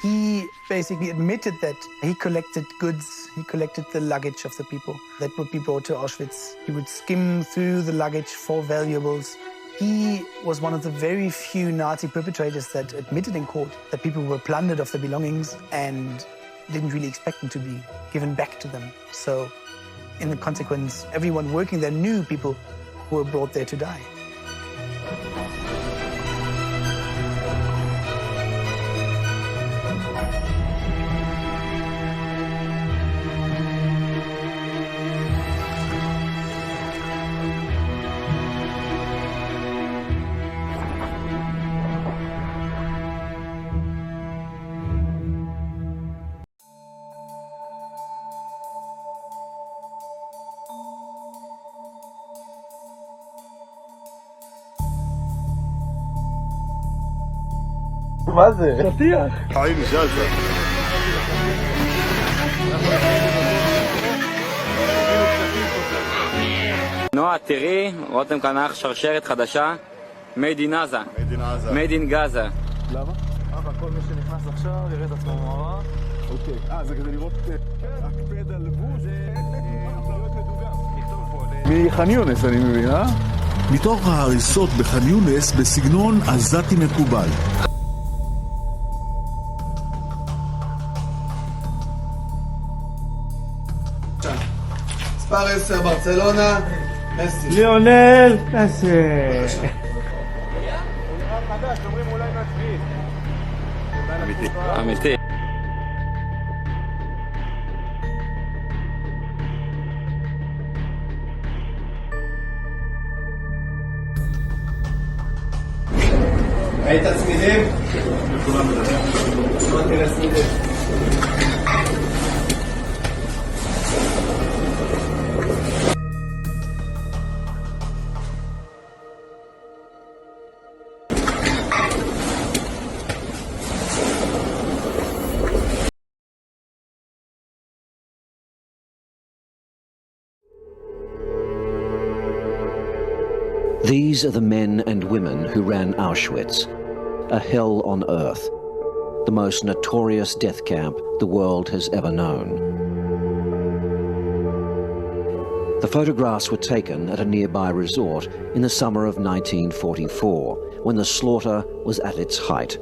He basically admitted that he collected goods, he collected the luggage of the people that would be brought to Auschwitz. He would skim through the luggage for valuables. He was one of the very few Nazi perpetrators that admitted in court that people were plundered of their belongings and didn't really expect them to be given back to them. So, in the consequence, everyone working there knew people who were brought there to die. מה זה? שטיח. חיים ז'אזה. נועה, תראי, רותם קנח שרשרת חדשה, made in Gaza. made in Gaza. למה? אבל כל מי שנכנס עכשיו יראה את עצמו במראה. אוקיי, זה כדי לראות הקפד על לבוש, זה להיות מדוגם. נכתוב פה. מח'אן יונס אני מבין, אה? מתוך ההריסות בח'אן יונס בסגנון עזתי מקובל. מספר 10 ברצלונה, מסי. ליונל מסי. אמיתי. ראית צמידים? שמעתי לצמידים. These are the men and women who ran Auschwitz, a hell on earth, the most notorious death camp the world has ever known. The photographs were taken at a nearby resort in the summer of 1944, when the slaughter was at its height.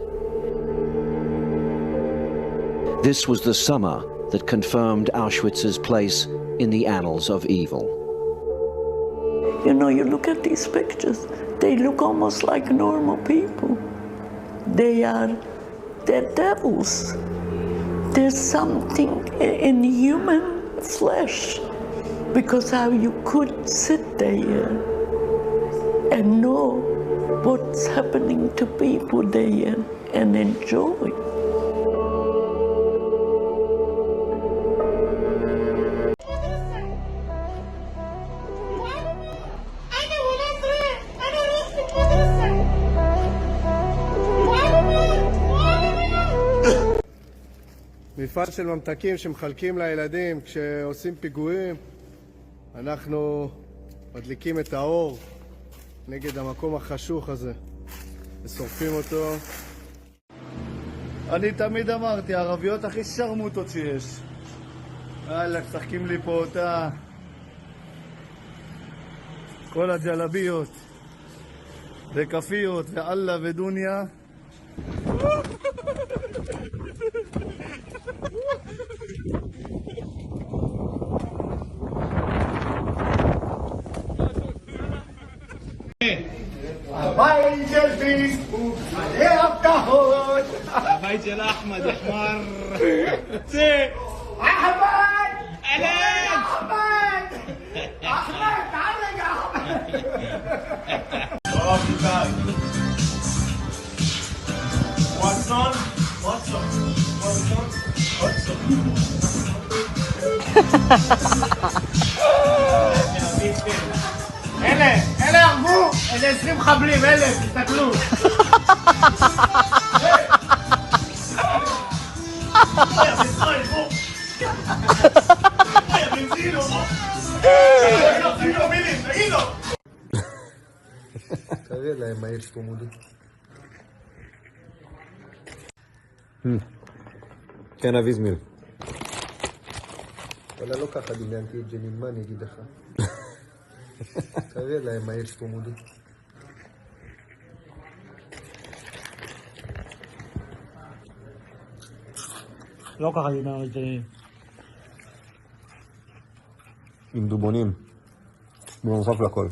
This was the summer that confirmed Auschwitz's place in the annals of evil. You know, you look at these pictures, they look almost like normal people. They're devils. There's something in human flesh, because how you could sit there and know what's happening to people there and enjoy. מפעל של ממתקים שמחלקים לילדים כשעושים פיגועים. אנחנו מדליקים את האור נגד המקום החשוך הזה ושורפים אותו. אני תמיד אמרתי, הערביות הכי שרמוטות שיש. יאללה, משחקים לי פה אותה. כל הג'לביות וכפיות ואללה ודוניה. הבית של פיספוק, מלא הבטחות. הבית של אחמד יחמר. צא! אחמד! אלן! אחמד! אחמד! תעל רגע אחמד! וואטסון? וואטסון? וואטסון? וואטסון? אלה הרגו, אלה 20 חבלים, אלה, תסתכלו. תראה להם מה יש פה מודי. כן, אבי זמיל. וואלה, לא ככה דמיינתי את ג'נין, מה אני אגיד לך? תראה להם מה יש פה מודי. לא ככה דמיינתי את ג'נין. עם דובונים. בנוסף לכל.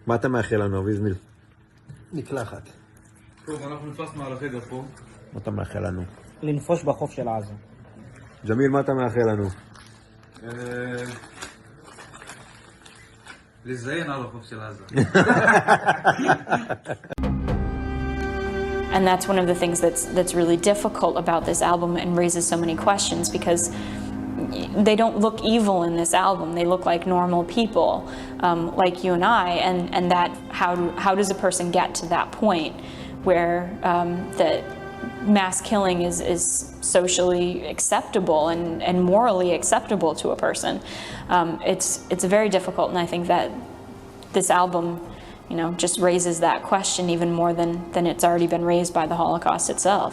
מה אתה מאחל לנו, אבי זמיל? מקלחת. טוב, אנחנו נתפסנו על החדר פה. מה אתה מאחל לנו? לנפוש בחוף של עזה. ג'מיל, מה אתה מאחל לנו? לזיין על החוף של עזה. And that's one of the things that's really difficult about this album and raises so many questions, because they don't look evil in this album. They look like normal people, like you and I. And that how does a person get to that point where that mass killing is socially acceptable and morally acceptable to a person? It's very difficult, and I think that this album, you know, just raises that question even more than it's already been raised by the Holocaust itself.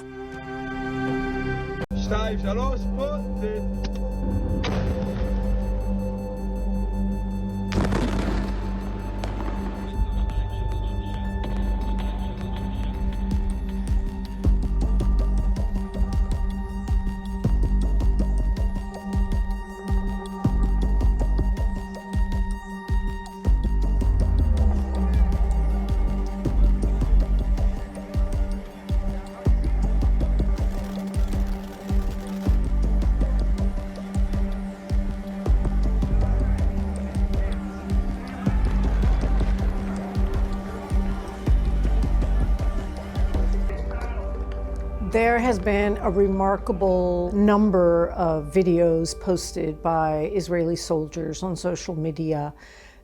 There has been a remarkable number of videos posted by Israeli soldiers on social media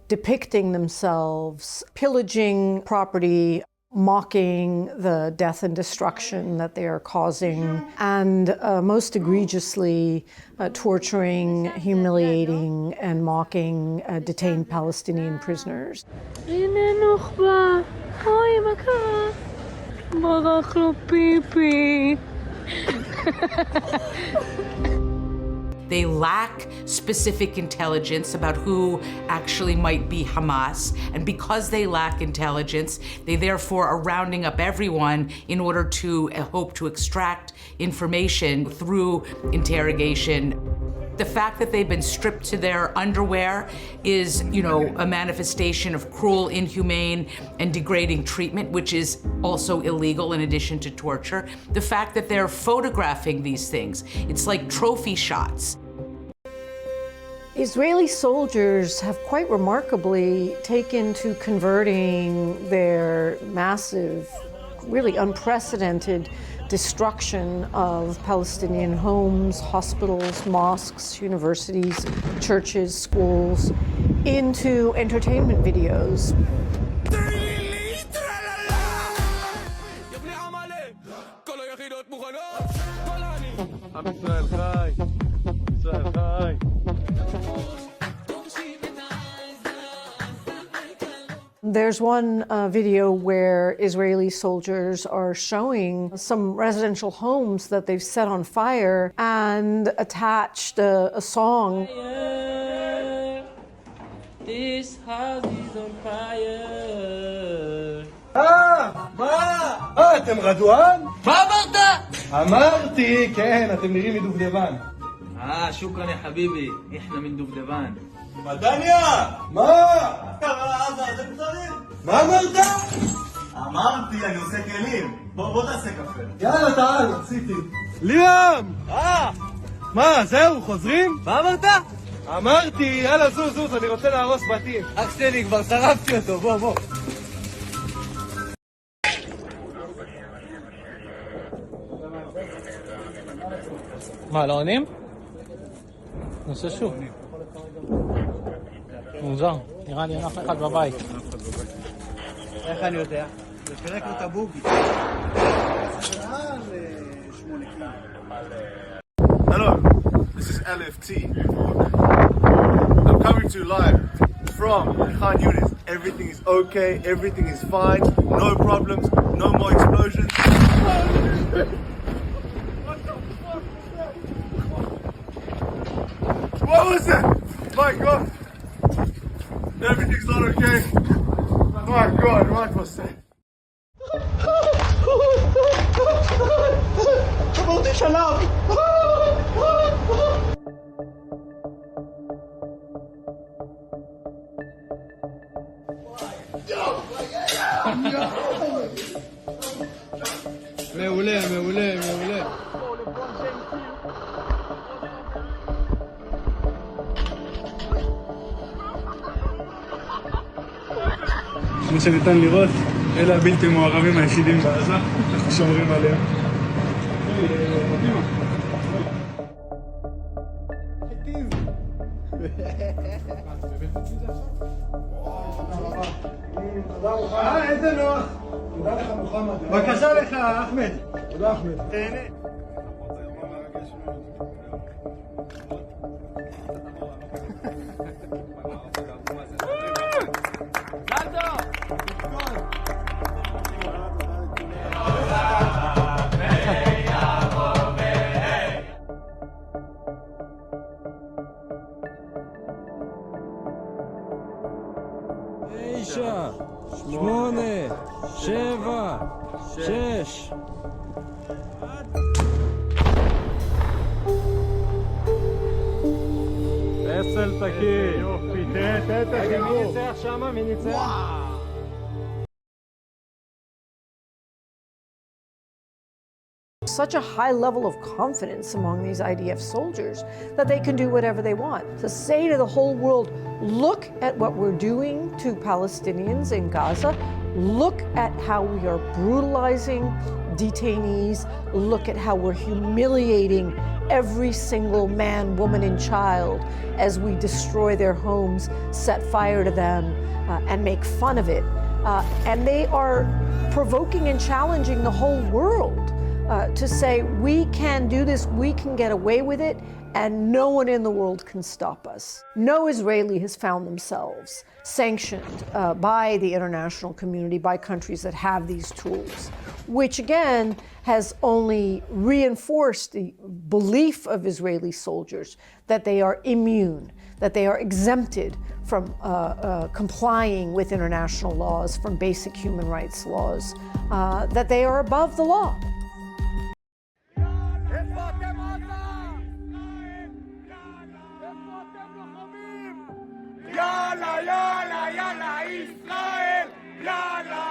depicting themselves pillaging property, mocking the death and destruction that they are causing, and most egregiously torturing, humiliating, and mocking detained Palestinian prisoners. ברח לו פיפי. They lack specific intelligence about who actually might be Hamas, and because they lack intelligence, they therefore are rounding up everyone in order to hope to extract information through interrogation. The fact that they've been stripped to their underwear is, you know, a manifestation of cruel, inhumane, and degrading treatment, which is also illegal in addition to torture. The fact that they're photographing these things, it's like trophy shots. Israeli soldiers have quite remarkably taken to converting their massive, really unprecedented destruction of Palestinian homes, hospitals, mosques, universities, churches, schools, into entertainment videos. There's one video where Israeli soldiers are showing some residential homes that they've set on fire and attached a song. This house is on fire. אתם רדואן? מה אמרת? אמרתי, כן, אתם נראים מדובדבן. שוקרן יא חביבי, איחנה מן דובדבן. מדניה! מה? מה אמרת? אמרתי, אני עושה כלים. בוא תעשה קפה. יאללה, תעל, עשיתי. ליאם! מה, זהו, חוזרים? מה אמרת? אמרתי, יאללה, זוז, אני רוצה להרוס בתים. אח שלי, כבר שרפתי אותו, בוא. מה, לא עונים? נעשה שוב. מוזר, נראה לי אין אף אחד בבית. איך אני יודע? זה פרק לו את הבוגי. Hello, this is LFT. coming to you live from Khan Yunis. Everything is okay, everything is fine, no problems, no more explosions. What was that? My God! Everything's not okay. My God, what was that? מעולה, מעולה, מעולה. כמו שניתן לראות, אלה הבלתי מעורבים היחידים בעזה, אנחנו שומרים עליהם. איזה נוח. תודה לך מוחמד. בבקשה לך אחמד. תודה אחמד. תהנה. תשע, שמונה, שבע, שש. פסל תקין. יופי, תן את החיבור. מי ניצח שמה? מי ניצח? Such a high level of confidence among these IDF soldiers that they can do whatever they want. To say to the whole world, look at what we're doing to Palestinians in Gaza, look at how we are brutalizing detainees, look at how we're humiliating every single man, woman, and child as we destroy their homes, set fire to them, and make fun of it. And they are provoking and challenging the whole world to say, we can do this, we can get away with it, and no one in the world can stop us. No Israeli has found themselves sanctioned by the international community, by countries that have these tools, which again has only reinforced the belief of Israeli soldiers that they are immune, that they are exempted from complying with international laws, from basic human rights laws, that they are above the law. יאללה, יאללה, יאללה, ישראל, יאללה!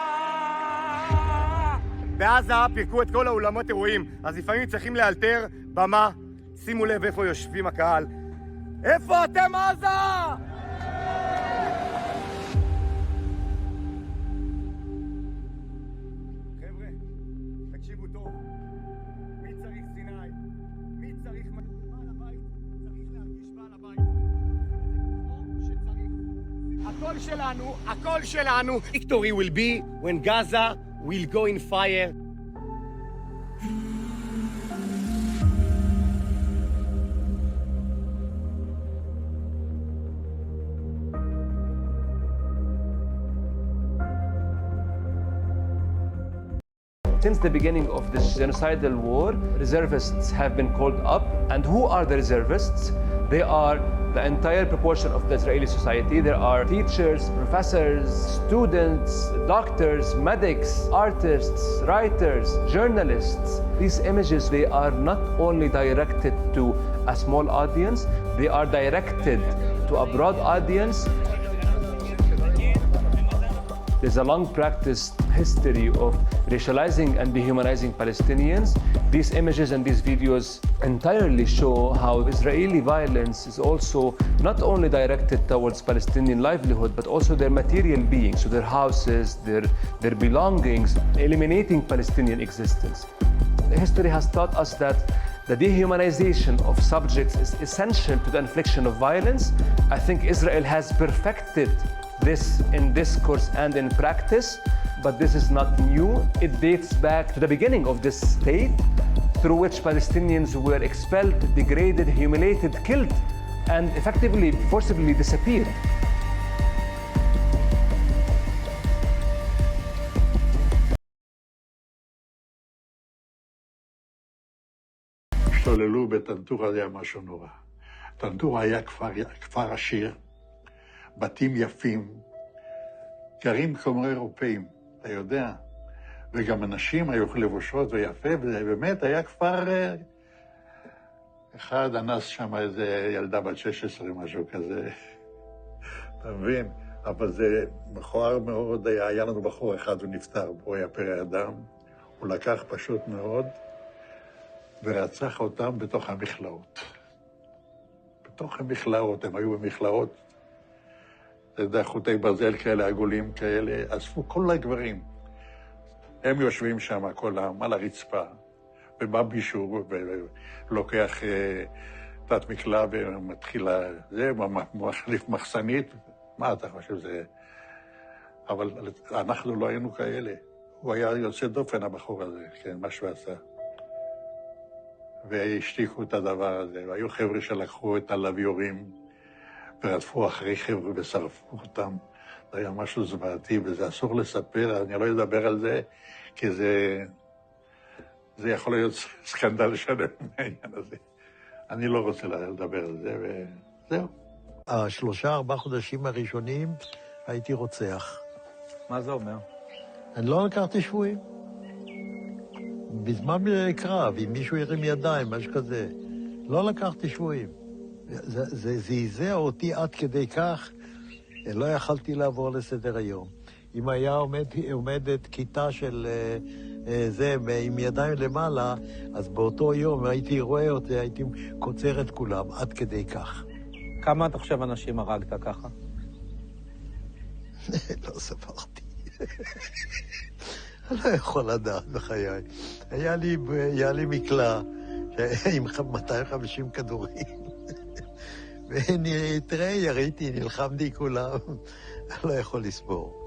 בעזה פירקו את כל האולמות אירועים, אז לפעמים צריכים לאלתר במה. שימו לב איפה יושבים הקהל. איפה אתם עזה? חבר'ה, תקשיבו טוב. מי צריך סיני? מי צריך... בעל הבית צריך להרגיש בעל הבית. הכל שלנו, הכל שלנו. Victory will be when Gaza will go in fire. Since the beginning of this genocidal war, reservists have been called up. And who are the reservists? They are the entire proportion of the Israeli society. There are teachers, professors, students, doctors, medics, artists, writers, journalists. These images, they are not only directed to a small audience, they are directed to a broad audience. There's a long practiced history of racializing and dehumanizing Palestinians. These images and these videos entirely show how Israeli violence is also not only directed towards Palestinian livelihood, but also their material being, so their houses, their belongings, eliminating Palestinian existence. History has taught us that the dehumanization of subjects is essential to the infliction of violence. I think Israel has perfected this in discourse and in practice, but this is not new. It dates back to the beginning of this state, through which Palestinians were expelled, degraded, humiliated, killed and effectively, forcibly disappeared. השתוללו בטנטורה, זה היה משהו נורא. טנטורה היה כפר עשיר, בתים יפים, גרים כמו אירופאים, אתה יודע. וגם אנשים היו לבושות ויפה, ובאמת היה כפר... אחד אנס שם איזה ילדה בת 16, משהו כזה. אתה מבין? אבל זה מכוער מאוד. היה לנו בחור אחד, הוא נפטר, הוא היה פרא אדם. הוא לקח פשוט מאוד, ורצח אותם בתוך המכלאות. בתוך המכלאות, הם היו במכלאות. אתה יודע, חוטי ברזל כאלה, עגולים כאלה, אספו כל הגברים. הם יושבים שם, כולם, על הרצפה, ובא מישהו ולוקח תת מקלע ומתחיל זה, מחליף מחסנית. מה אתה חושב זה? אבל אנחנו לא היינו כאלה. הוא היה יוצא דופן, הבחור הזה, כן, מה שהוא עשה. והשתיקו את הדבר הזה, והיו חבר'ה שלקחו את הלוויורים ורדפו אחרי חבר'ה ושרפו אותם. זה היה משהו זוועתי, וזה אסור לספר, אני לא אדבר על זה, כי זה יכול להיות סקנדל שלם מהעניין הזה. אני לא רוצה לדבר על זה, וזהו. 3-4 חודשים הראשונים הייתי רוצח. מה זה אומר? אני לא לקחתי שבויים. בזמן קרב, אם מישהו ירים ידיים, משהו כזה, לא לקחתי שבויים. זה זעזע אותי עד כדי כך, לא יכלתי לעבור לסדר היום. אם היה עומדת כיתה של זה עם ידיים למעלה, אז באותו יום הייתי רואה אותי, הייתי קוצר את כולם, עד כדי כך. כמה אתה חושב אנשים הרגת ככה? לא ספרתי. אני לא יכול לדעת בחיי. היה לי מקלע עם 250 כדורים. ותראה, יריתי, נלחמתי כולם. אני לא יכול לספור.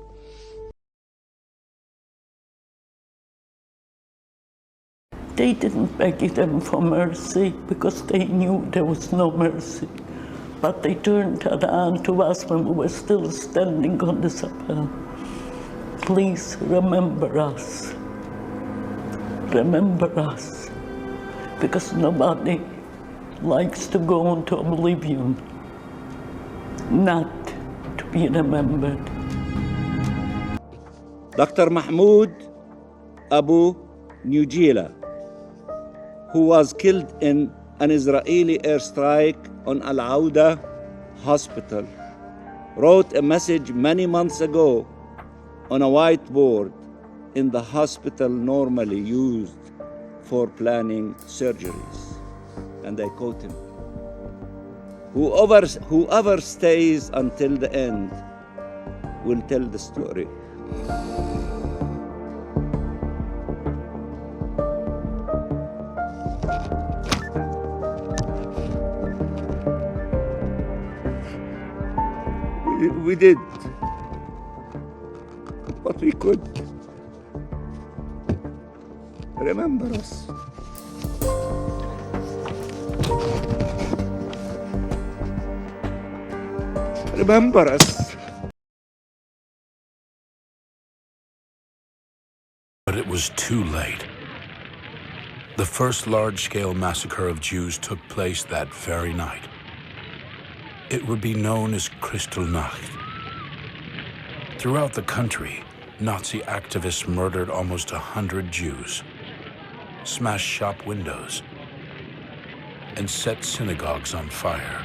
They didn't beg them for mercy because they knew there was no mercy. But they turned their hand to us when we were still standing on the supper. Please remember us. Remember us. Because nobody likes to go into oblivion, not to be remembered. Dr. Mahmoud Abu Nujila, who was killed in an Israeli airstrike on Al-Auda Hospital, wrote a message many months ago on a whiteboard in the hospital normally used for planning surgeries. And I quote him, whoever stays until the end will tell the story. We did what we could. Remember us. Remember us. But it was too late. The first large-scale massacre of Jews took place that very night. It would be known as Kristallnacht. Throughout the country, Nazi activists murdered almost 100 Jews, smashed shop windows, and set synagogues on fire.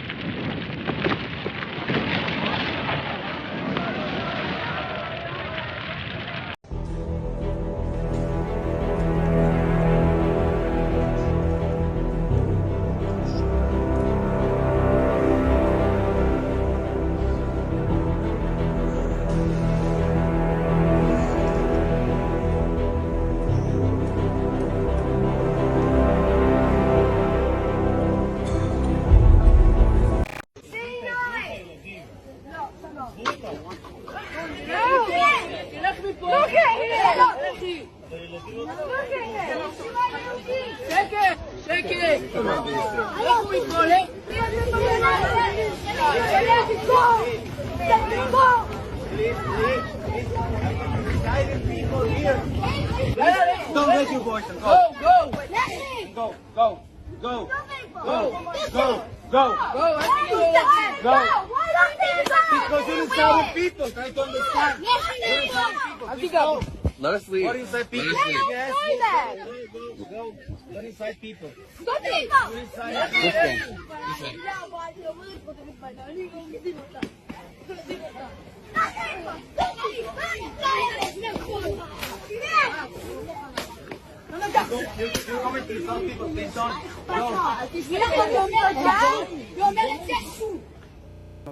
שקט! שקט! איך הוא מתגולה? Don't let your voice. Go, go, go, go, go, go, go, go. Because you're inside people. Try to understand. You're inside people. Let us leave. What inside people? Yes. Go. What inside people? You're inside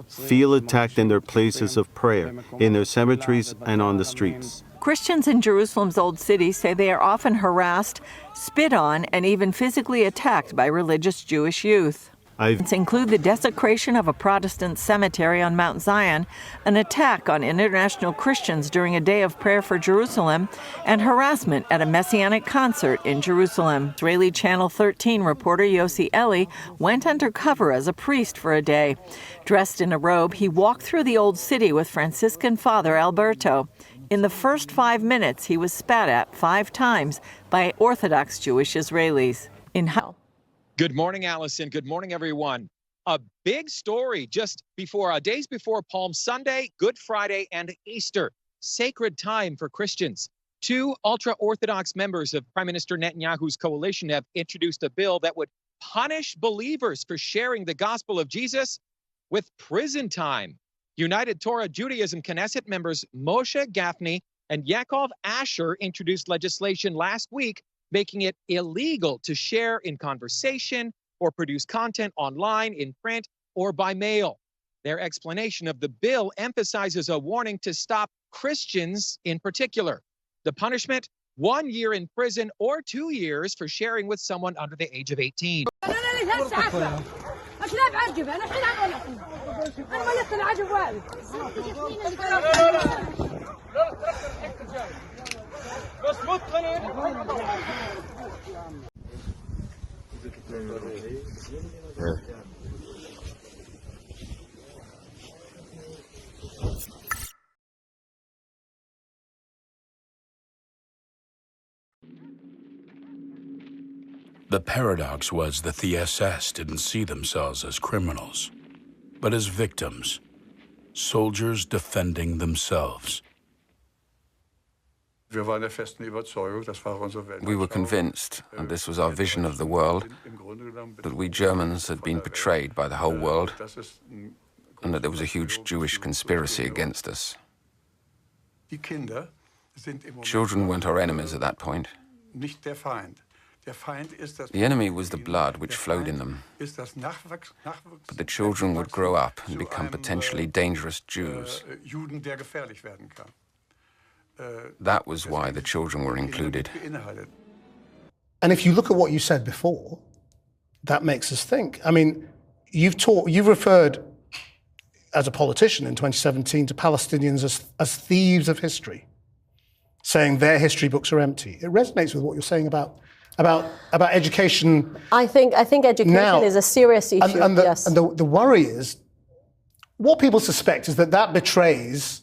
feel attacked in their places of prayer, in their cemeteries and on the streets. Christians in Jerusalem's Old City say they are often harassed, spit on, and even physically attacked by religious Jewish youth. Include the desecration of a Protestant cemetery on Mount Zion, an attack on international Christians during a day of prayer for Jerusalem, and harassment at a Messianic concert in Jerusalem. Israeli Channel 13 reporter Yossi Eli went undercover as a priest for a day. Dressed in a robe, he walked through the Old City with Franciscan Father Alberto. In the first 5 minutes, he was spat at 5 times by Orthodox Jewish Israelis. Good morning, Allison. Good morning, everyone. A big story just before, days before Palm Sunday, Good Friday, and Easter. Sacred time for Christians. 2 ultra-Orthodox members of Prime Minister Netanyahu's coalition have introduced a bill that would punish believers for sharing the gospel of Jesus with prison time. United Torah Judaism Knesset members Moshe Gafni and Yaakov Asher introduced legislation last week making it illegal to share in conversation or produce content online, in print, or by mail. Their explanation of the bill emphasizes a warning to stop Christians in particular. The punishment, 1 year in prison or 2 years for sharing with someone under the age of 18. The paradox was that the SS didn't see themselves as criminals, but as victims, soldiers defending themselves. We were convinced, and this was our vision of the world, that we Germans had been betrayed by the whole world, and that there was a huge Jewish conspiracy against us. Children weren't our enemies at that point. The enemy was the blood which flowed in them. But the children would grow up and become potentially dangerous Jews. That was why the children were included. And if you look at what you said before, that makes us think. I mean, you've referred as a politician in 2017 to Palestinians as thieves of history, saying their history books are empty. It resonates with what you're saying about education. I think education now is a serious issue. And yes. And the worry is, what people suspect is that betrays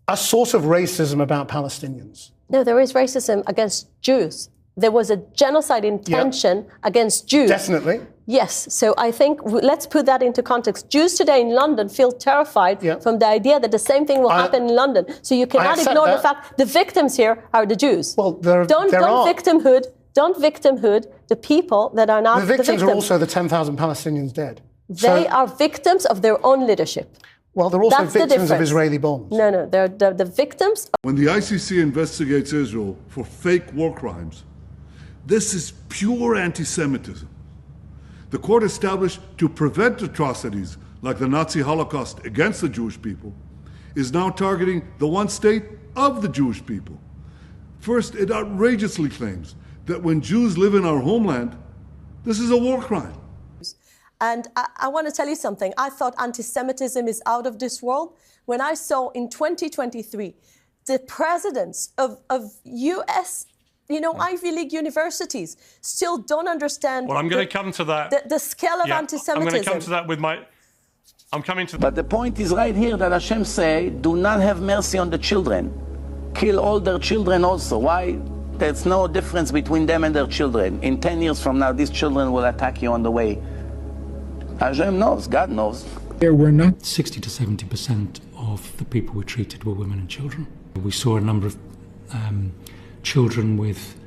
a source of racism about Palestinians. No, there is racism against Jews. There was a genocide intention against Jews. Definitely. Yes, so I think let's put that into context. Jews today in London feel terrified from the idea that the same thing will happen in London. So you cannot ignore the fact the victims here are the Jews. Well, don't victimhood the people that are not the victims. The victims are also the 10,000 Palestinians dead. They are victims of their own leadership. Well, they're also victims of Israeli bombs. No, they're the victims. When the ICC investigates Israel for fake war crimes, this is pure anti-Semitism. The court established to prevent atrocities like the Nazi Holocaust against the Jewish people is now targeting the one state of the Jewish people. First, it outrageously claims that when Jews live in our homeland, this is a war crime. And I want to tell you something. I thought anti-Semitism is out of this world. When I saw in 2023 the presidents of US Ivy League universities still don't understand. Well, I'm going to come to that. The scale of anti-Semitism. I'm going to come to that with my. I'm coming to. But the point is right here that Hashem say, do not have mercy on the children. Kill all their children also. Why? There's no difference between them and their children. In 10 years from now, these children will attack you on the way. Hashem knows, God knows. There were not 60 to 70% of the people we treated were women and children. We saw a number of children with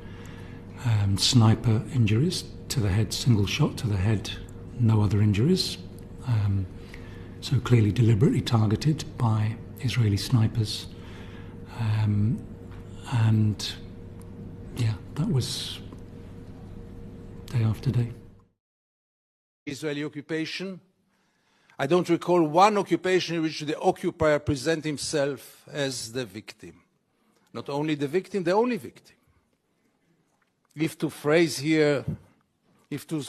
sniper injuries to the head, single shot to the head, no other injuries. So clearly deliberately targeted by Israeli snipers. And yeah, that was day after day. Israeli occupation. I don't recall one occupation in which the occupier present himself as the victim. Not only the victim, the only victim. If to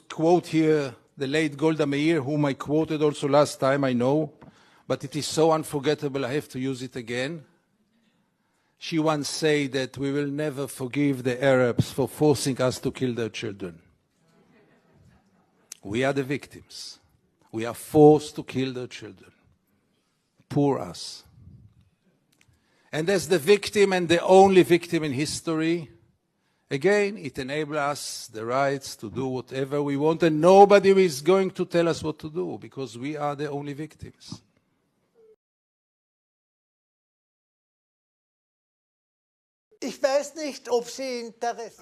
quote here the late Golda Meir, whom I quoted also last time, I know, but it is so unforgettable I have to use it again. She once said that we will never forgive the Arabs for forcing us to kill their children. We are the victims. We are forced to kill their children. Poor us. And as the victim and the only victim in history, again, it enables us the rights to do whatever we want, and nobody is going to tell us what to do, because we are the only victims.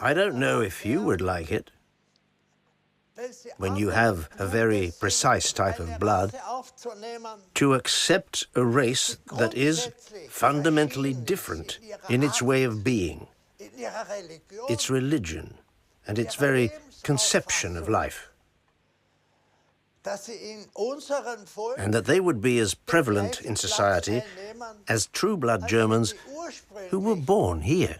I don't know if you would like it. When you have a very precise type of blood, to accept a race that is fundamentally different in its way of being, its religion, and its very conception of life. And that they would be as prevalent in society as true-blood Germans who were born here.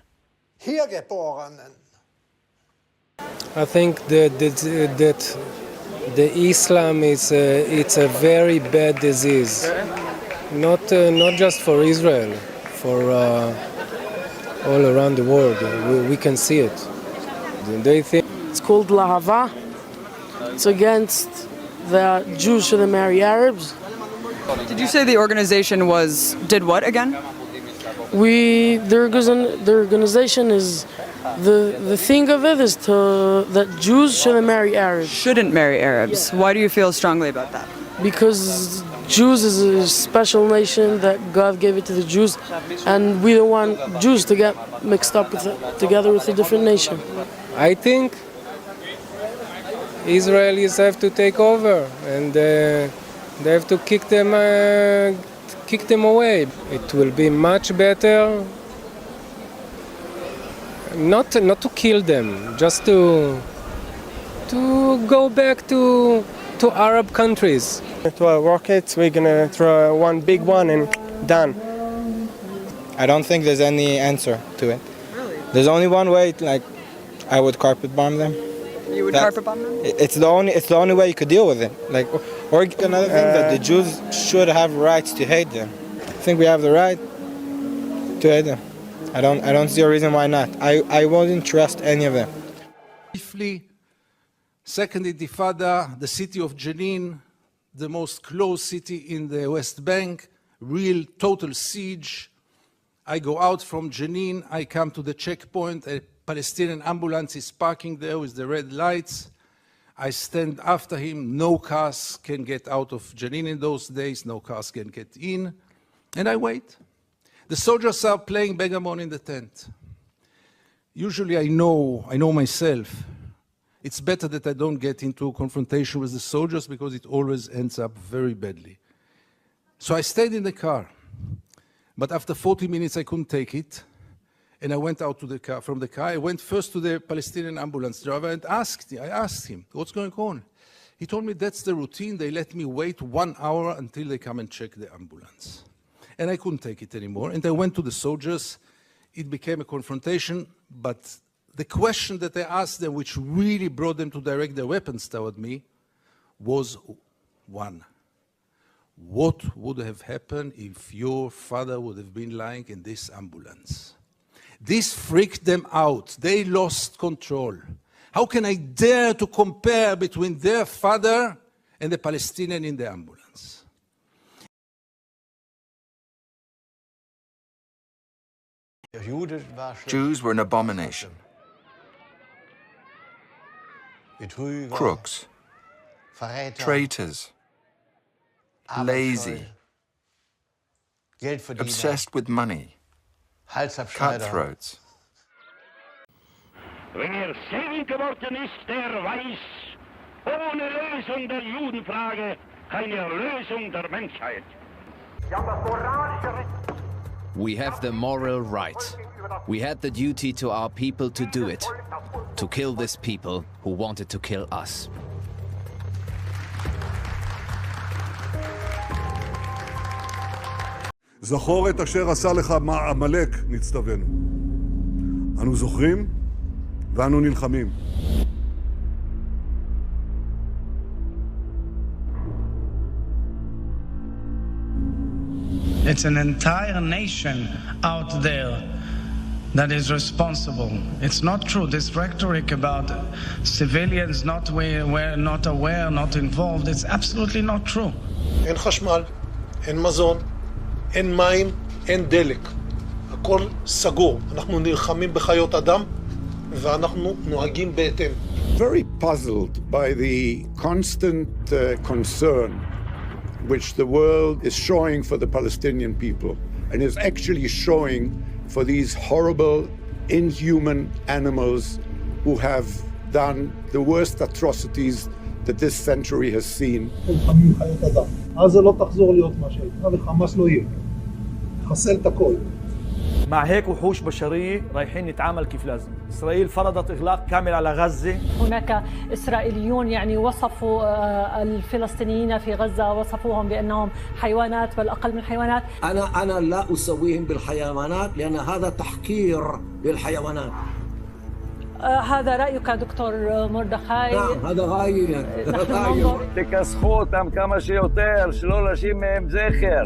I think that the Islam is it's a very bad disease, not just for Israel, for all around the world. We can see it. They think it's called Lahava. It's against the Jews should marry Arabs. Did you say the organization did what again? The organization is. The thing of it is that Jews shouldn't marry Arabs. Shouldn't marry Arabs. Why do you feel strongly about that? Because Jews is a special nation that God gave it to the Jews, and we don't want Jews to get mixed up together with a different nation. I think Israelis have to take over, and they have to kick them away. It will be much better. Not to kill them, just to go back to Arab countries. To our rockets, we're gonna throw one big one and done. I don't think there's any answer to it. Really? There's only one way. Like, I would carpet bomb them. You would carpet bomb them? It's the only way you could deal with it. Like, or another thing that the Jews should have rights to hate them. I think we have the right to hate them. I don't see a reason why not. I wouldn't trust any of them. Briefly, Second Intifada, the city of Jenin, the most closed city in the West Bank, real total siege. I go out from Jenin, I come to the checkpoint, a Palestinian ambulance is parking there with the red lights. I stand after him, no cars can get out of Jenin in those days, no cars can get in, and I wait. The soldiers are playing backgammon in the tent. Usually I know myself. It's better that I don't get into a confrontation with the soldiers because it always ends up very badly. So I stayed in the car. But after 40 minutes I couldn't take it. And I went out from the car. I went first to the Palestinian ambulance driver and I asked him, what's going on? He told me that's the routine. They let me wait 1 hour until they come and check the ambulance. And I couldn't take it anymore. And I went to the soldiers. It became a confrontation. But the question that I asked them, which really brought them to direct their weapons toward me, was one. What would have happened if your father would have been lying in this ambulance? This freaked them out. They lost control. How can I dare to compare between their father and the Palestinian in the ambulance? Jews were an abomination. Crooks, traitors, lazy, obsessed with money, cutthroats. Wer selig geworden ist, der weiß, ohne Lösung der Judenfrage keine Erlösung der Menschheit. We have the moral right. We had the duty to our people to do it, to kill this people who wanted to kill us. זכור את אשר עשה לך עמלק, נצטווינו. אנו זוכרים ואנו נלחמים. It's an entire nation out there that is responsible. It's not true. This rhetoric about civilians not aware, not involved, it's absolutely not true. אין חשמל, אין מזון, אין מים, אין דלק. הכל סגור. אנחנו נלחמים בחיות אדם ואנחנו נוהגים בהתאם. Very puzzled by the constant concern which the world is showing for the Palestinian people and is actually showing for these horrible, inhuman animals who have done the worst atrocities that this century has seen. עזה לא תחזור להיות מה שהייתה וחמאס לא יהיה. חסל את הכל. مع هيك وحوش بشرية رايحين نتعامل كيف لازم. إسرائيل فرضت إغلاق كامل على غزة. هناك إسرائيليون يعني وصفوا الفلسطينيين في غزة وصفوهم بأنهم حيوانات بل أقل من حيوانات. أنا لا أسويهم بالحيوانات لأن هذا تحقير للحيوانات. هذا رأيك دكتور مردخاي؟ نعم هذا رأيي. תכסחו אותם כמה שיותר, שלא להשאיר מהם זכר.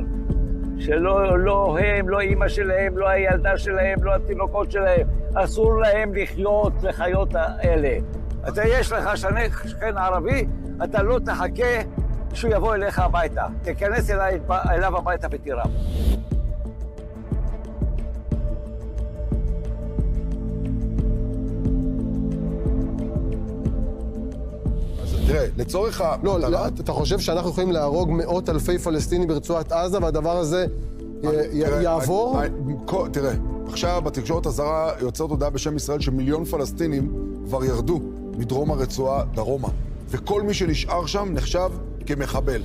שלא הם, לא אמא שלהם, לא הילדה שלהם, לא התינוקות שלהם. אסור להם לחיות לחיות האלה. יש לך שכן ערבי, אתה לא תחכה שהוא יבוא אליך הביתה. תיכנס אליו הביתה ותירה. תראה, לצורך לא, אתה חושב שאנחנו יכולים להרוג מאות אלפי פלסטינים ברצועת עזה והדבר הזה יעבור? תראה, עכשיו בתקשורת הזרה יוצאת הודעה בשם ישראל שמיליון פלסטינים כבר ירדו מדרום הרצועה דרומה, וכל מי שנשאר שם נחשב כמחבל.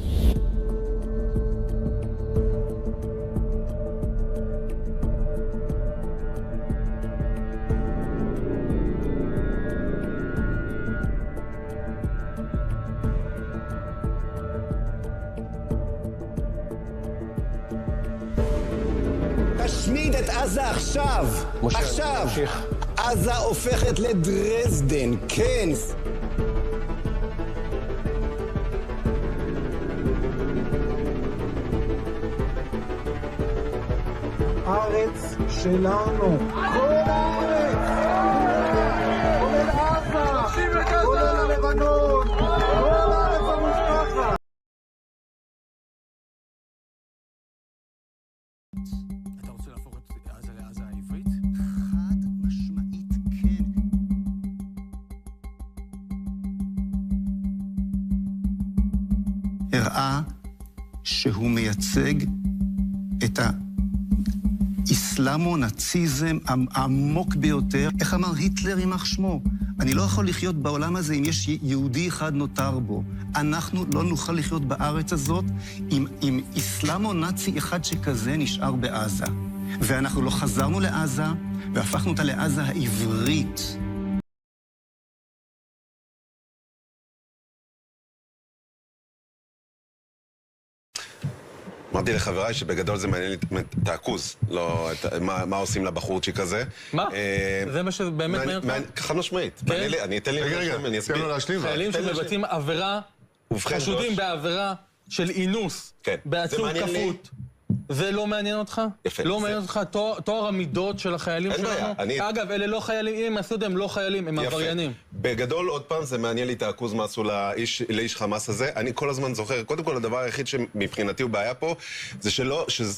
תשמיד את עזה עכשיו, עכשיו. עזה הופכת לדרזדן, כן. הארץ שלנו. כל הארץ. כולל עזה. כולל לבנון. כל הארץ המובטחת. אתה רוצה להפוך את עזה לעזה העברית? חד משמעית כן. הראה שהוא מייצג את האסלאמו-נאציזם העמוק ביותר. איך אמר היטלר יימח שמו? אני לא יכול לחיות בעולם הזה אם יש יהודי אחד נותר בו. אנחנו לא נוכל לחיות בארץ הזאת עם אסלאמו-נאצי אחד שכזה נשאר בעזה. ואנחנו לא חזרנו לעזה, והפכנו אותה לעזה העברית. אמרתי לחבריי שבגדול זה מעניין לי את העכוז, לא מה עושים לבחורצ'יק הזה. מה? זה מה שבאמת מעניין אותך? חד משמעית. אני אתן לי... רגע, תן לו להשלים. חיילים שמבצעים עבירה, חשודים בעבירה של אינוס, בעצור כפות. זה לא מעניין אותך? יפה. לא מעניין אותך תואר המידות של החיילים שלנו? אגב, אלה לא חיילים, אם הם עשו את זה, הם לא חיילים, הם עבריינים. בגדול, עוד פעם, זה מעניין לי את העכוז מה עשו לאיש חמאס הזה. אני כל הזמן זוכר, קודם כל, הדבר היחיד שמבחינתי הוא בעיה פה, זה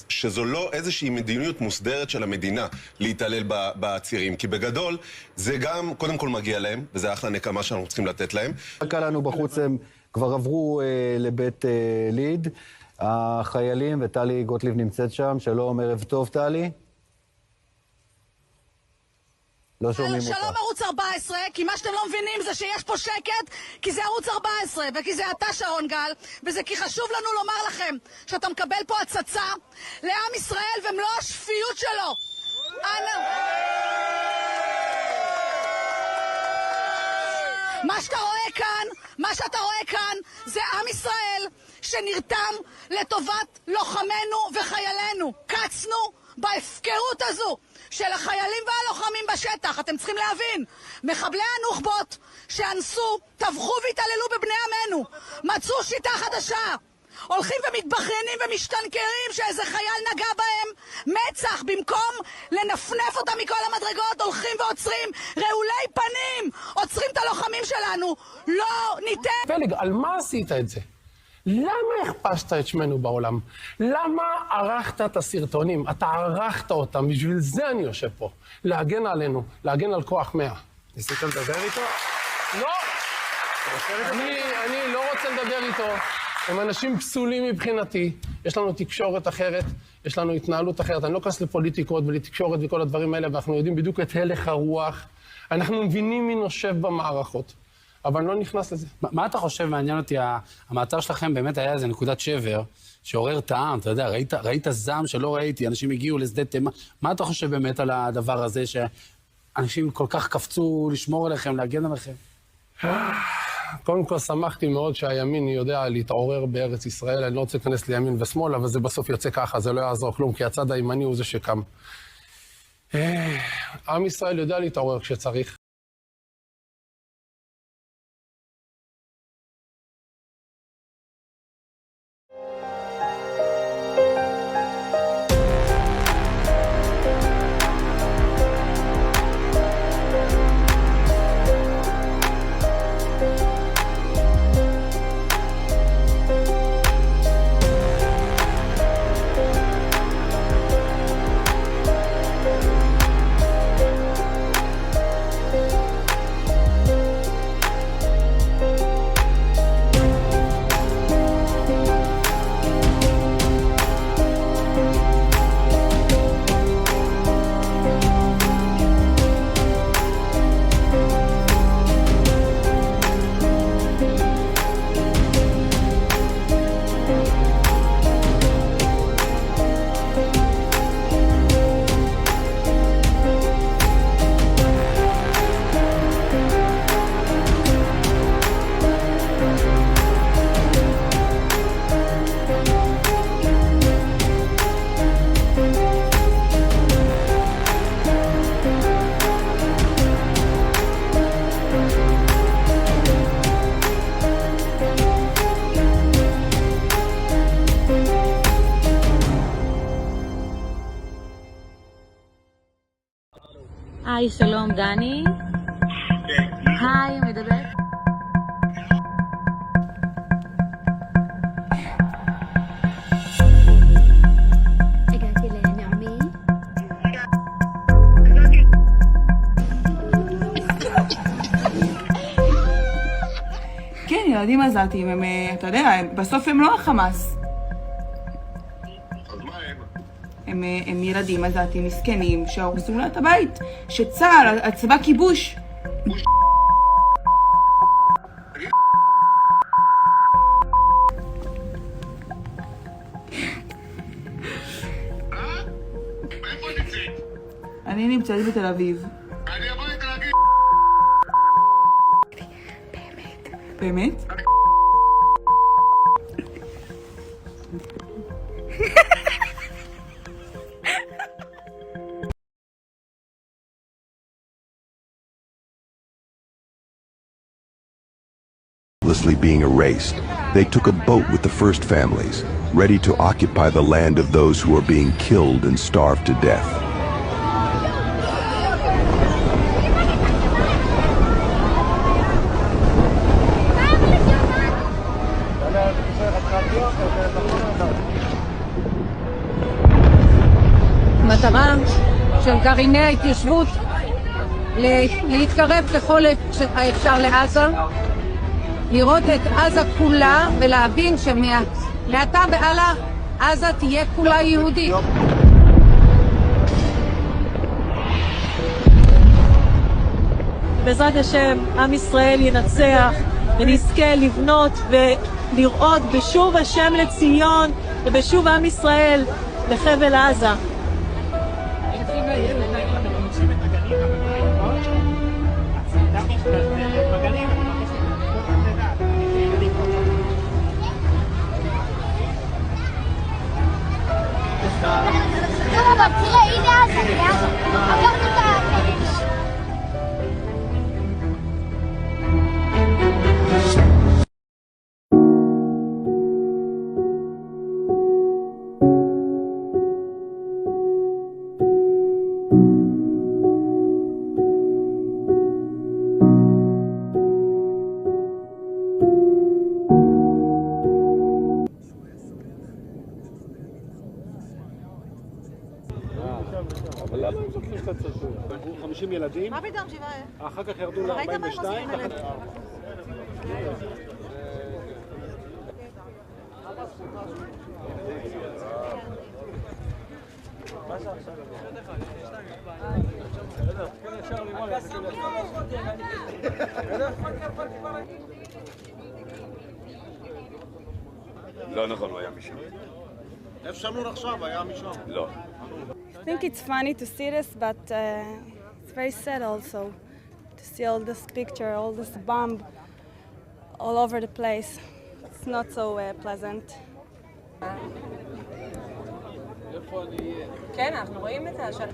שזו לא איזושהי מדיניות מוסדרת של המדינה להתעלל בצירים. כי בגדול, זה גם, קודם כל מגיע להם, וזה אחלה נקמה שאנחנו צריכים לתת להם. הקהל לנו בחוץ, הם כבר עברו לבית ליד. החיילים, וטלי גוטליב נמצאת שם. שלום, ערב טוב, טלי. לא שומעים אותך. שלום ערוץ 14, כי מה שאתם לא מבינים זה שיש פה שקט, כי זה ערוץ 14, וכי זה אתה שרון גל, וזה כי חשוב לנו לומר לכם שאתה מקבל פה הצצה לעם ישראל ומלוא השפיות שלו. מה שאתה רואה כאן זה עם ישראל שנרתם לטובת לוחמינו וחיילינו. קצנו בהפקרות הזו של החיילים והלוחמים בשטח. אתם צריכים להבין, מחבלי הנוח'בות שאנסו, טבחו והתעללו בבני עמנו, מצאו שיטה חדשה, הולכים ומתבכיינים ומשתנקרים שאיזה חייל נגע בהם מצח, במקום לנפנף אותם מכל המדרגות הולכים ועוצרים רעולי פנים, עוצרים את הלוחמים שלנו. לא ניתן. פלג, על מה עשית את זה? למה הכפשת את שמנו בעולם? למה ערכת את הסרטונים? אתה ערכת אותם, בשביל זה אני יושב פה. להגן עלינו, להגן על כוח 100. ניסית לדבר איתו? לא! אני לא רוצה לדבר איתו. הם אנשים פסולים מבחינתי. יש לנו תקשורת אחרת, יש לנו התנהלות אחרת. אני לא כנס לפוליטיקות ולתקשורת וכל הדברים האלה, ואנחנו יודעים בדיוק את הלך הרוח. אנחנו מבינים מי נושב במערכות. אבל אני לא נכנס לזה. מה אתה חושב, מעניין אותי, המעצר שלכם באמת היה איזה נקודת שבר, שעורר טעם, אתה יודע, ראית זעם שלא ראיתי, אנשים הגיעו לשדה תימן. מה אתה חושב באמת על הדבר הזה, שאנשים כל כך קפצו לשמור עליכם, להגן עליכם? קודם כל, שמחתי מאוד שהימין יודע להתעורר בארץ ישראל. אני לא רוצה להיכנס לימין ושמאל, אבל זה בסוף יוצא ככה, זה לא יעזור כלום, כי הצד הימני הוא זה שקם. עם ישראל יודע להתעורר כשצריך. היי, שלום, דני. היי, מדבר. הגעתי לנעמי. כן, ילדים עזתיים, הם, אתה יודע, בסוף הם לא החמאס. הם ילדים עזתיים מסכנים שהורסו לה את הבית, שצה"ל, הצבא כיבוש. אני נמצאת בתל אביב. אני אבוא לתל אביב. באמת? באמת? Being erased. They took a boat with the first families. ready to occupy the land of those who are being killed and starved to death. המטרה של גרעיני ההתיישבות להתקרב ככל האפשר לעזה, לראות את עזה כולה ולהבין שמעתה והלאה עזה תהיה כולה יהודית. בעזרת השם, עם ישראל ינצח ונזכה לבנות ולראות בשוב השם לציון ובשוב עם ישראל לחבל עזה. תראה, הנה עזה, עברנו את הכביש. אבל למה הם זוכרים קצת צרצור? 50 ילדים? מה פתאום 7? אחר כך ירדו ל-42. לא נכון, הוא היה משם. איפה שמור עכשיו? היה משם? לא. I think it's funny to see this, but it's very sad also to see all this picture, all this bomb all over the place. It's not so pleasant. כן, אנחנו רואים את זה.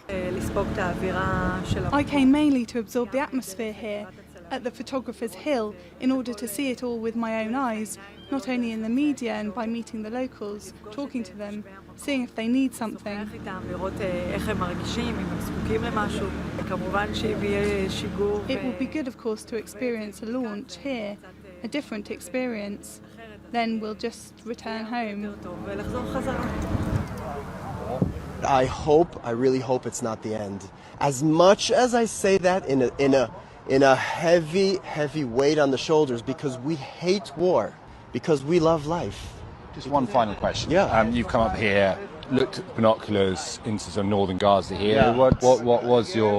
לספוג את האווירה של... I came mainly to absorb the atmosphere here at the Photographer's Hill in order to see it all with my own eyes, not only in the media and by meeting the locals, talking to them, seeing if they need something. לראות איך הם מרגישים, אם הם זקוקים למשהו. כמובן שאם יהיה שיגור... It would be good, of course, to experience a launch here, a different experience. Then we'll just return home. I really hope it's not the end. As much as I say that in a heavy weight on the shoulders, because we hate war, because we love life. Just one final question. Yeah. You've come up here, looked at binoculars into some northern Gaza here. Yeah. What was your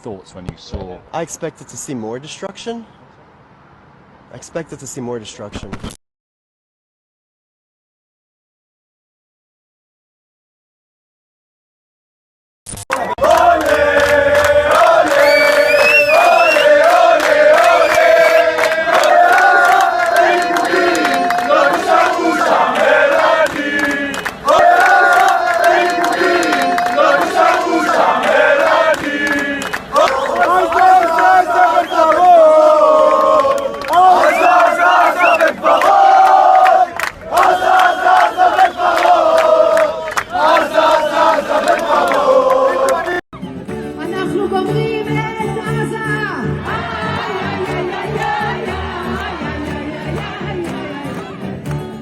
thoughts when you saw? I expected to see more destruction. I expected to see more destruction.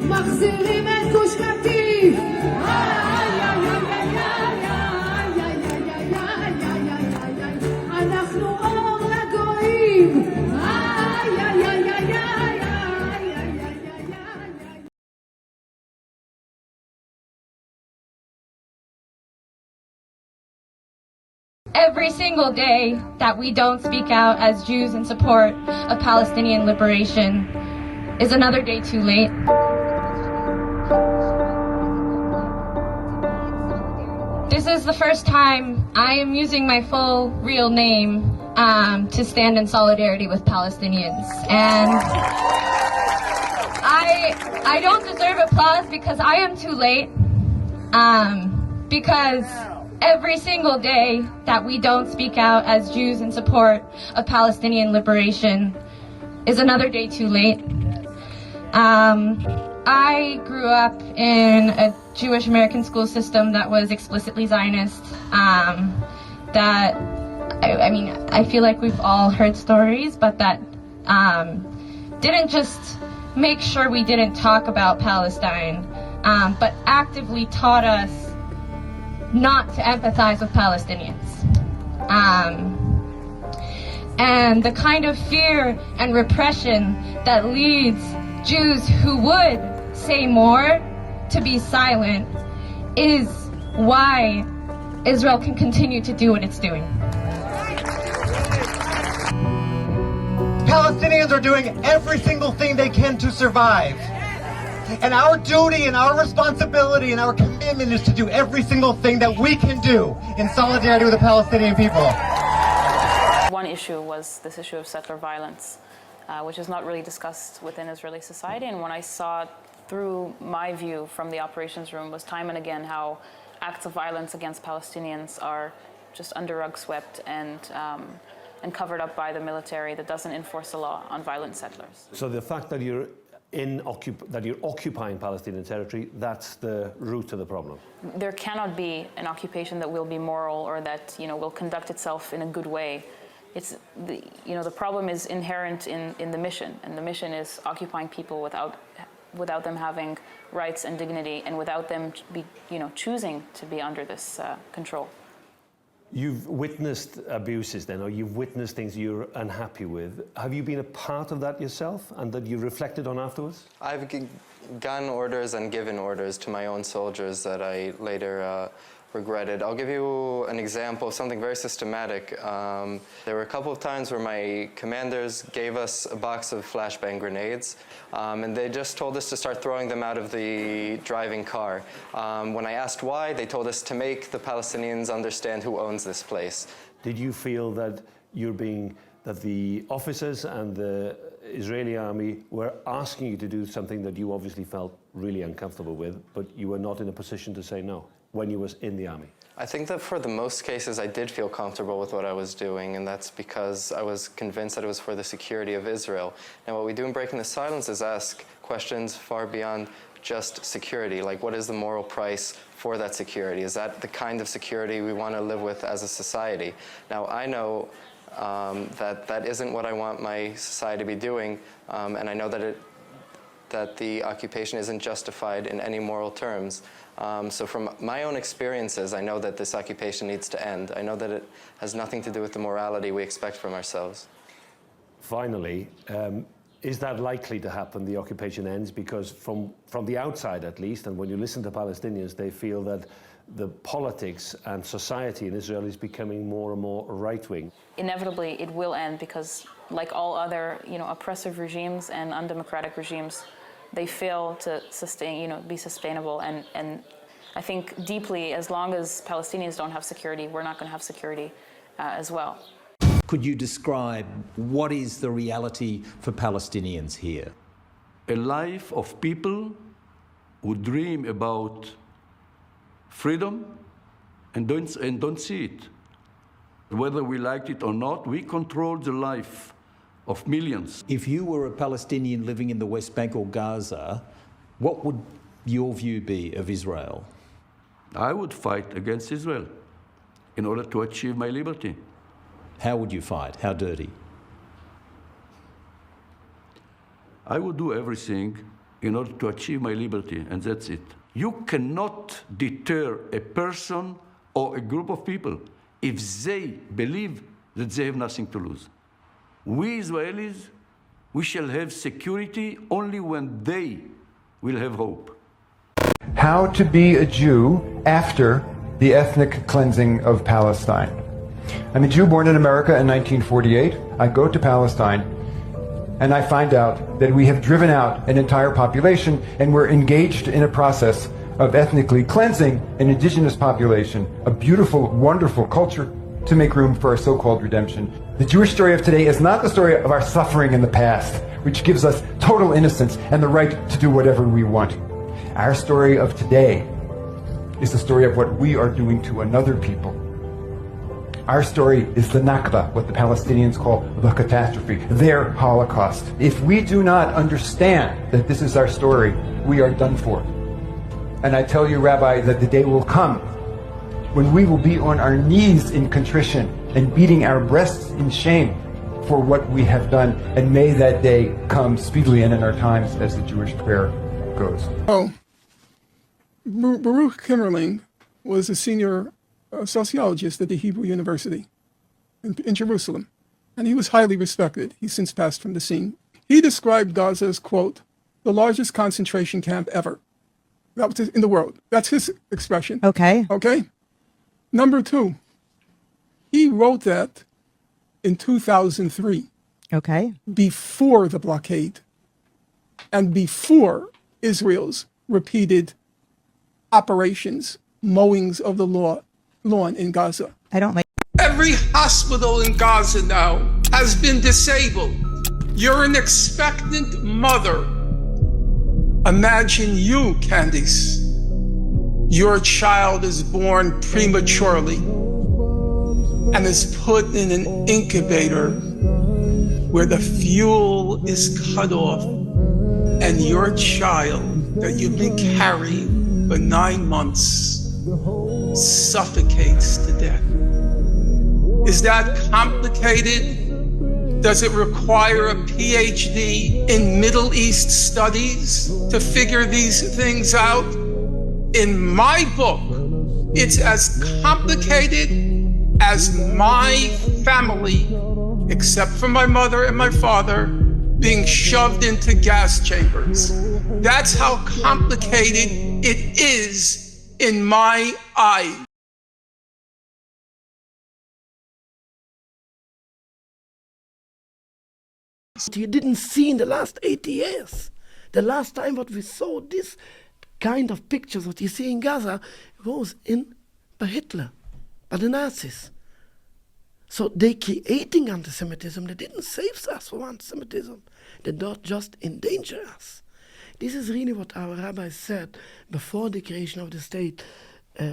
מחזירים את גוש קטיף. אנחנו אור לגויים. Every single day that we don't speak out as Jews in support of Palestinian liberation is another day too late. This is the first time I am using my full real name to stand in solidarity with Palestinians. And I don't deserve applause because I am too late. Because every single day that we don't speak out as Jews in support of Palestinian liberation is another day too late. I grew up in a Jewish American school system that was explicitly Zionist. I feel like we've all heard stories, but that didn't just make sure we didn't talk about Palestine, but actively taught us not to empathize with Palestinians. And the kind of fear and repression that leads Jews who would say more to be silent is why Israel can continue to do what it's doing. Palestinians are doing every single thing they can to survive. And our duty and our responsibility and our commitment is to do every single thing that we can do in solidarity with the Palestinian people. One issue was this issue of settler violence, which is not really discussed within Israeli society. And when I saw through my view from the operations room was time and again how acts of violence against Palestinians are just under rug swept and covered up by the military that doesn't enforce the law on violent settlers. So the fact that you're occupying Palestinian territory, that's the root to the problem. There cannot be an occupation that will be moral or that will conduct itself in a good way. It's the problem is inherent in the mission, and the mission is occupying people without them having rights and dignity, and without them choosing to be under this control. You've witnessed abuses then, or you've witnessed things you're unhappy with. Have you been a part of that yourself and that you reflected on afterwards? I've gotten orders and given orders to my own soldiers that I later regretted. I'll give you an example of something very systematic. There were a couple of times where my commanders gave us a box of flashbang grenades, and they just told us to start throwing them out of the driving car. When I asked why, they told us to make the Palestinians understand who owns this place. Did you feel that that the officers and the Israeli army were asking you to do something that you obviously felt really uncomfortable with, but you were not in a position to say no when you was in the army? I think that for the most cases I did feel comfortable with what I was doing, and that's because I was convinced that it was for the security of Israel. And what we do in Breaking the Silence is ask questions far beyond just security, like what is the moral price for that security? Is that the kind of security we want to live with as a society? Now I know that isn't what I want my society to be doing, and I know that the occupation isn't justified in any moral terms. So from my own experiences, I know that this occupation needs to end. I know that it has nothing to do with the morality we expect from ourselves. Finally, is that likely to happen, the occupation ends? Because from the outside at least, and when you listen to Palestinians, they feel that the politics and society in Israel is becoming more and more right-wing. Inevitably, it will end because, like all other, oppressive regimes and undemocratic regimes, they fail to sustain, be sustainable. And I think deeply, as long as Palestinians don't have security, we're not going to have security as well. Could you describe what is the reality for Palestinians here? A life of people who dream about freedom and don't see it. Whether we like it or not, we control the life of millions. If you were a Palestinian living in the West Bank or Gaza, what would your view be of Israel? I would fight against Israel in order to achieve my liberty. How would you fight? How dirty? I would do everything in order to achieve my liberty, and that's it. You cannot deter a person or a group of people if they believe that they have nothing to lose. We Israelis, we shall have security only when they will have hope. How to be a Jew after the ethnic cleansing of Palestine. I'm a Jew born in America in 1948. I go to Palestine and I find out that we have driven out an entire population and we're engaged in a process of ethnically cleansing an indigenous population, a beautiful, wonderful culture to make room for our so-called redemption. The Jewish story of today is not the story of our suffering in the past, which gives us total innocence and the right to do whatever we want. Our story of today is the story of what we are doing to another people. Our story is the Nakba, what the Palestinians call the catastrophe, their Holocaust. If we do not understand that this is our story, we are done for. And I tell you, Rabbi, that the day will come when we will be on our knees in contrition and beating our breasts in shame for what we have done. And may that day come speedily and in our times, as the Jewish prayer goes. Oh, Baruch Kimmerling was a senior sociologist at the Hebrew University in Jerusalem, and he was highly respected. He's since passed from the scene. He described Gaza as, quote, the largest concentration camp ever. That was in the world. That's his expression. Okay. Okay? Number two, he wrote that in 2003. Okay. Before the blockade and before Israel's repeated operations, mowings of the lawn in Gaza. I don't like. Every hospital in Gaza now has been disabled. You're an expectant mother. Imagine you, Candice. Your child is born prematurely and is put in an incubator where the fuel is cut off, and your child that you've been carrying for 9 months suffocates to death. Is that complicated? Does it require a PhD in Middle East studies to figure these things out? In my book, it's as complicated as my family, except for my mother and my father, being shoved into gas chambers. That's how complicated it is in my eyes. You didn't see in the last 80 years. The last time what we saw this kind of pictures what you see in Gaza was by Hitler, by the Nazis. So they creating anti-Semitism. They didn't save us from anti-Semitism. They don't just endanger us. This is really what our rabbis said before the creation of the state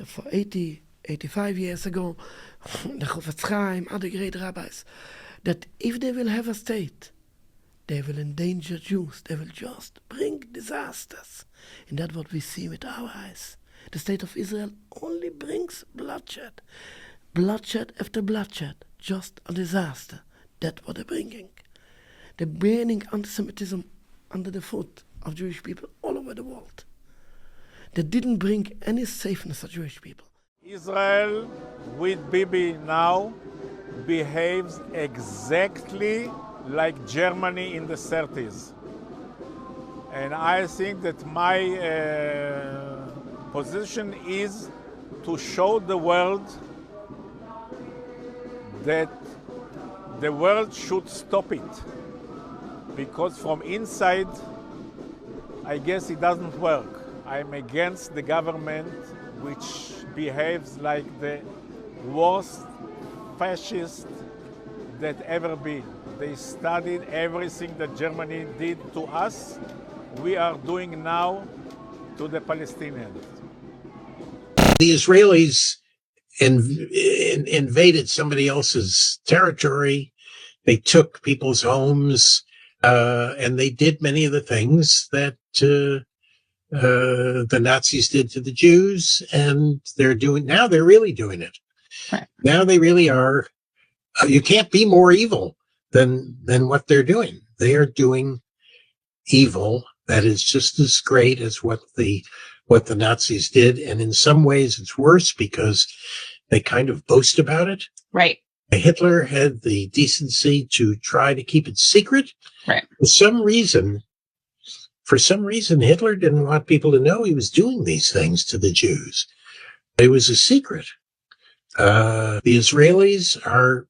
for 85 years ago. The Chofetz Chaim, other great rabbis, that if they will have a state, they will endanger Jews. They will just bring disasters. And that's what we see with our eyes. The state of Israel only brings bloodshed. Bloodshed after bloodshed. Just a disaster. That's what they're bringing. They're burning anti-Semitism under the foot of Jewish people all over the world. They didn't bring any safeness to Jewish people. Israel, with Bibi now, behaves exactly like Germany in the 30s. And I think that my position is to show the world that the world should stop it. Because from inside, I guess it doesn't work. I'm against the government which behaves like the worst fascist that ever been. They studied everything that Germany did to us. We are doing now to the Palestinians. The Israelis invaded somebody else's territory. They took people's homes, and they did many of the things that the Nazis did to the Jews, and now they're really doing it. Right. Now they really are. You can't be more evil than what they're doing. They are doing evil that is just as great as what the Nazis did, and in some ways it's worse because they kind of boast about it. Right. Hitler had the decency to try to keep it secret. Right. For some reason, Hitler didn't want people to know he was doing these things to the Jews. It was a secret. The Israelis are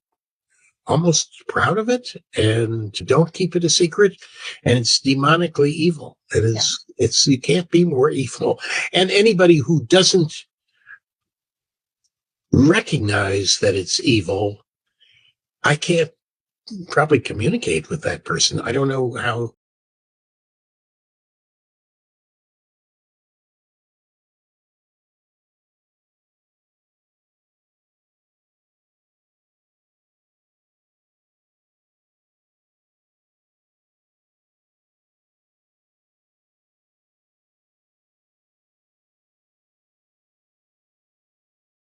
almost proud of it and don't keep it a secret, and it's demonically evil. It is. Yeah. You can't be more evil. And anybody who doesn't recognize that it's evil, I can't probably communicate with that person. I don't know how